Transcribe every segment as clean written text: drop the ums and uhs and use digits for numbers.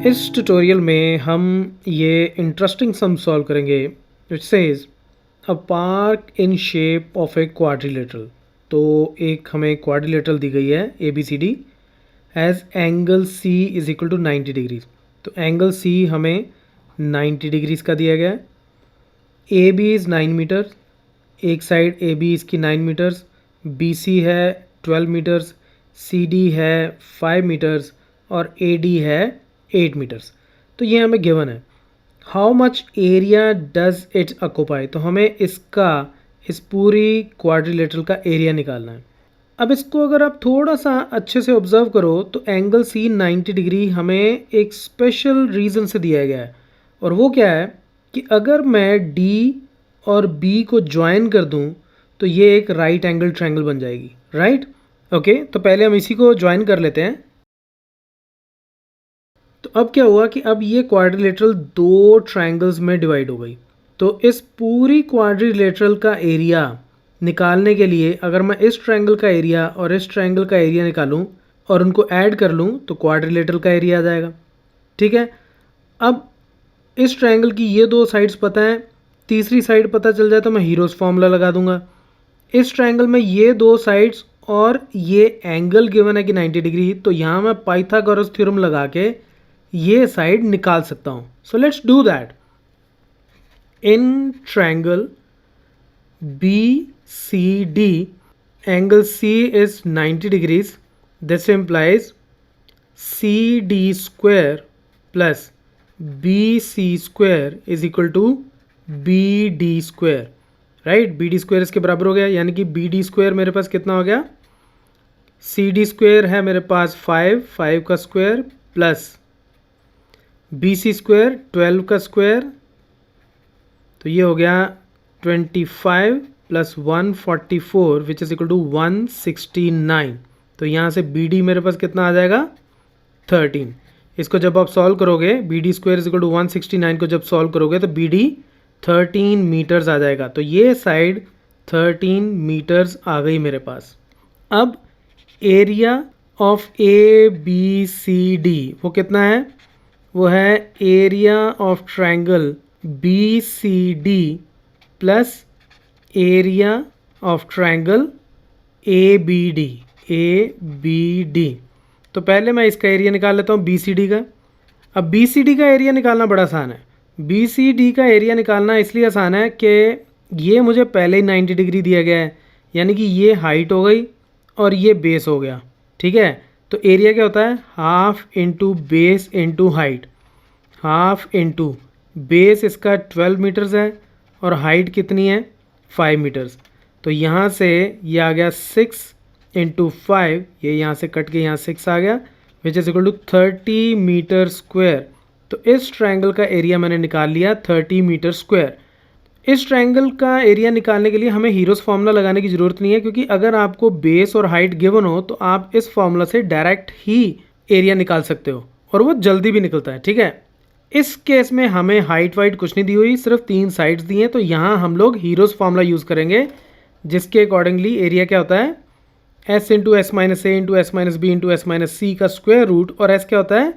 इस ट्यूटोरियल में हम ये इंटरेस्टिंग सम सॉल्व करेंगे। It says a park in shape of a quadrilateral. तो एक हमें क्वाड्रिलेटरल दी गई है A B C D as angle C is equal to 90 degrees. तो एंगल सी हमें 90 डिग्रीज का दिया गया है। ए बी इज़ 9 मीटर, एक साइड ए बी इसकी 9 मीटर्स, बी सी है 12 मीटर्स, सी डी है 5 मीटर्स और ए डी है 8 मीटर्स। तो ये हमें गिवन है। How much area does it occupy, तो हमें इसका इस पूरी क्वाड्रिलेटरल का एरिया निकालना है। अब इसको अगर आप थोड़ा सा अच्छे से ऑब्जर्व करो तो एंगल सी 90 डिग्री हमें एक स्पेशल रीज़न से दिया गया है, और वो क्या है कि अगर मैं डी और बी को ज्वाइन कर दूं तो ये एक राइट एंगल ट्रायंगल बन जाएगी। राइट ओके, तो पहले हम इसी को ज्वाइन कर लेते हैं। तो अब क्या हुआ कि अब ये क्वाड्रिलेटरल दो ट्रायंगल्स में डिवाइड हो गई। तो इस पूरी क्वाड्रिलेटरल का एरिया निकालने के लिए अगर मैं इस ट्रायंगल का एरिया और इस ट्रायंगल का एरिया निकालूं और उनको ऐड कर लूं तो क्वाड्रिलेटरल का एरिया आ जाएगा। ठीक है, अब इस ट्रायंगल की ये दो साइड्स पता है, तीसरी साइड पता चल जाए तो मैं हीरोज फॉर्मूला लगा दूंगा। इस ट्रायंगल में ये दो साइड्स और ये एंगल गिवन है कि 90 डिग्री, तो यहाँ मैं पाइथागोरस थ्योरम लगा के ये साइड निकाल सकता हूँ। So let's do that. In triangle B C D angle C is 90 degrees. This implies C D square plus B C square is equal to B D square. Right, B D square इसके बराबर हो गया, यानी कि B D square मेरे पास कितना हो गया, सी डी स्क्वायर है मेरे पास 5 का square plus B C square 12 का स्क्वायर, तो ये हो गया 25 plus 144 which is equal to 169। तो यहाँ से बी डी मेरे पास कितना आ जाएगा 13। इसको जब आप सॉल्व करोगे B D square is equal to 169 को जब सॉल्व करोगे तो बी डी 13 मीटर्स आ जाएगा। तो ये साइड 13 मीटर्स आ गई मेरे पास। अब area of A B C D वो कितना है, वो है area of triangle B C D plus area of triangle A B D. तो पहले मैं इसका एरिया निकाल लेता हूँ बी सी डी का। अब बी सी डी का एरिया निकालना बड़ा आसान है। बी सी डी का एरिया निकालना इसलिए आसान है कि ये मुझे पहले ही 90 डिग्री दिया गया है, यानी कि ये हाइट हो गई और ये बेस हो गया। ठीक है, तो एरिया क्या होता है, half into base into height. Half into base इसका 12 मीटर्स है और हाइट कितनी है 5 मीटर्स। तो यहाँ से ये आ गया 6 इंटू 5, ये यहाँ से कट के यहाँ 6 आ गया which is equal to 30 metre square. तो इस ट्रायंगल का एरिया मैंने निकाल लिया 30 मीटर स्क्वायर। इस ट्रायंगल का एरिया निकालने के लिए हमें हीरोज फार्मूला लगाने की ज़रूरत नहीं है, क्योंकि अगर आपको बेस और हाइट गिवन हो तो आप इस फार्मूला से डायरेक्ट ही एरिया निकाल सकते हो और वो जल्दी भी निकलता है। ठीक है, इस केस में हमें हाइट वाइट कुछ नहीं दी हुई, सिर्फ 3 साइड्स दी हैं। तो यहाँ हम लोग हीरोज फार्मूला यूज़ करेंगे, जिसके अकॉर्डिंगली एरिया क्या होता है, S into S minus A into S minus B into S minus C का स्क्वायर रूट, और एस क्या होता है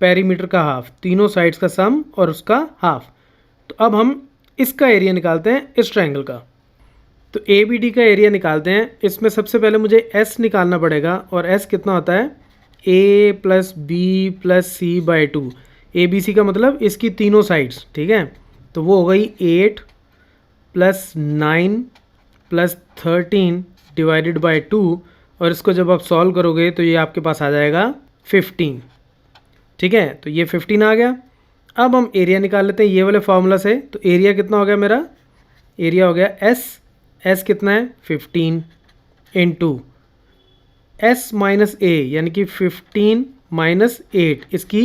पेरीमीटर का हाफ, तीनों साइड्स का सम और उसका हाफ। तो अब हम इसका एरिया निकालते हैं इस ट्रायंगल का। तो ए बी डी का एरिया निकालते हैं। इसमें सबसे पहले मुझे एस निकालना पड़ेगा, और एस कितना होता है A plus B plus C by 2। A B C का मतलब इसकी तीनों साइड्स। ठीक है, तो वो हो गई 8 प्लस 9 प्लस 13 डिवाइडेड बाई 2, और इसको जब आप सॉल्व करोगे तो ये आपके पास आ जाएगा 15। ठीक है, तो ये 15 आ गया। अब हम एरिया निकाल लेते हैं ये वाले फार्मूला से। तो एरिया कितना हो गया मेरा, एरिया हो गया एस कितना है 15 इंटू एस माइनस ए, यानी कि 15 माइनस 8 इसकी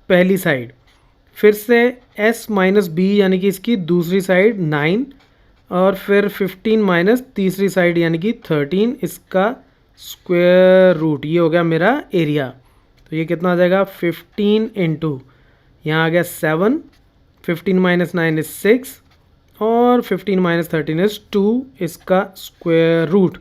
पहली साइड, फिर से एस माइनस बी यानी कि इसकी दूसरी साइड 9, और फिर 15 माइनस तीसरी साइड यानी कि 13 इसका स्क्वायर रूट। ये हो गया मेरा एरिया। तो ये कितना आ जाएगा 15 इंटू यहाँ आ गया 7, 15 माइनस 9 इज 6 और 15 माइनस 13 इज 2 इसका स्क्वायर रूट।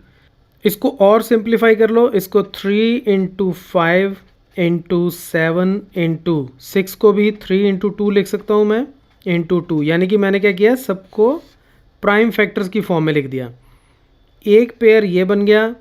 इसको और सिंप्लीफाई कर लो, इसको 3 इंटू 5 इंटू 7 इंटू 6 को भी 3 इंटू 2 लिख सकता हूँ मैं, इंटू 2, यानी कि मैंने क्या किया, सबको प्राइम फैक्टर्स की फॉर्म में लिख दिया। एक पेयर ये बन गया,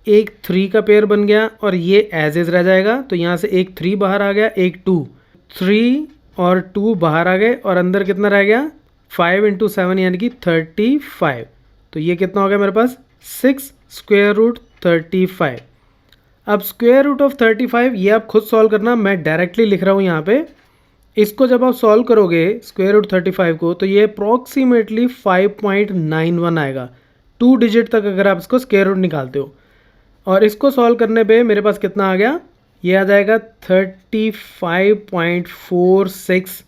एक 3 का पेयर बन गया और ये एज इज रह जाएगा। तो यहाँ से एक 3 बाहर आ गया, एक 2, 3 और 2 बाहर आ गए और अंदर कितना रह गया, 5 इंटू 7 यानी कि 35। तो ये कितना हो गया मेरे पास, 6 स्क्वायर रूट 35। अब स्क्वायर रूट ऑफ 35 ये आप खुद सॉल्व करना, मैं डायरेक्टली लिख रहा हूँ यहाँ पे। इसको जब आप सॉल्व करोगे स्क्वायर रूट 35 को, तो ये अप्रॉक्सीमेटली 5.91 आएगा, 2 डिजिट तक अगर आप इसको स्क्वायर रूट निकालते हो। और इसको सॉल्व करने पे मेरे पास कितना आ गया, ये आ जाएगा 35.46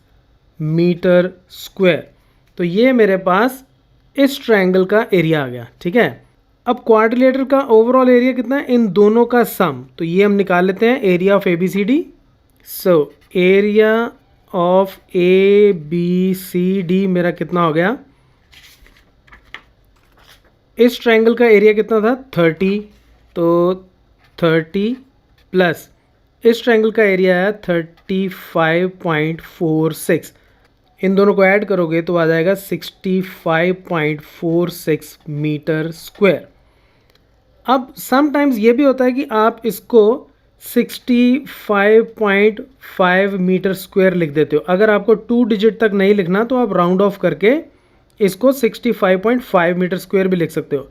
मीटर स्क्वायर। तो ये मेरे पास इस ट्रायंगल का एरिया आ गया, ठीक है। अब क्वाड्रिलेटरल का ओवरऑल एरिया कितना है, इन दोनों का सम, तो ये हम निकाल लेते हैं, area of ABCD। So area of ABCD मेरा कितना हो गया, इस ट्रायंगल का एरिया कितना था, 30, तो 30 प्लस इस ट्रायंगल का एरिया है 35.46, इन दोनों को ऐड करोगे तो आ जाएगा 65.46 मीटर स्क्वायर। अब समटाइम्स ये भी होता है कि आप इसको 65.5 मीटर स्क्वायर लिख देते हो। अगर आपको 2 डिजिट तक नहीं लिखना तो आप राउंड ऑफ करके इसको 65.5 मीटर स्क्वायर भी लिख सकते हो।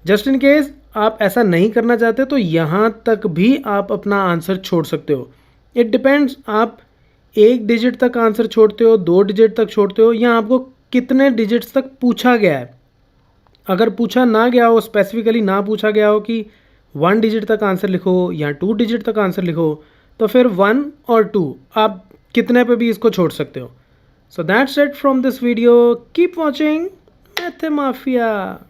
जस्ट इन केस आप ऐसा नहीं करना चाहते तो यहाँ तक भी आप अपना आंसर छोड़ सकते हो। इट डिपेंड्स, आप 1 डिजिट तक आंसर छोड़ते हो, 2 डिजिट तक छोड़ते हो, या आपको कितने डिजिट्स तक पूछा गया है। अगर पूछा ना गया हो, स्पेसिफिकली ना पूछा गया हो कि 1 डिजिट तक आंसर लिखो या 2 डिजिट तक आंसर लिखो, तो फिर 1 और 2 आप कितने पे भी इसको छोड़ सकते हो। So that's it from this video, keep watching मैथमाफिया।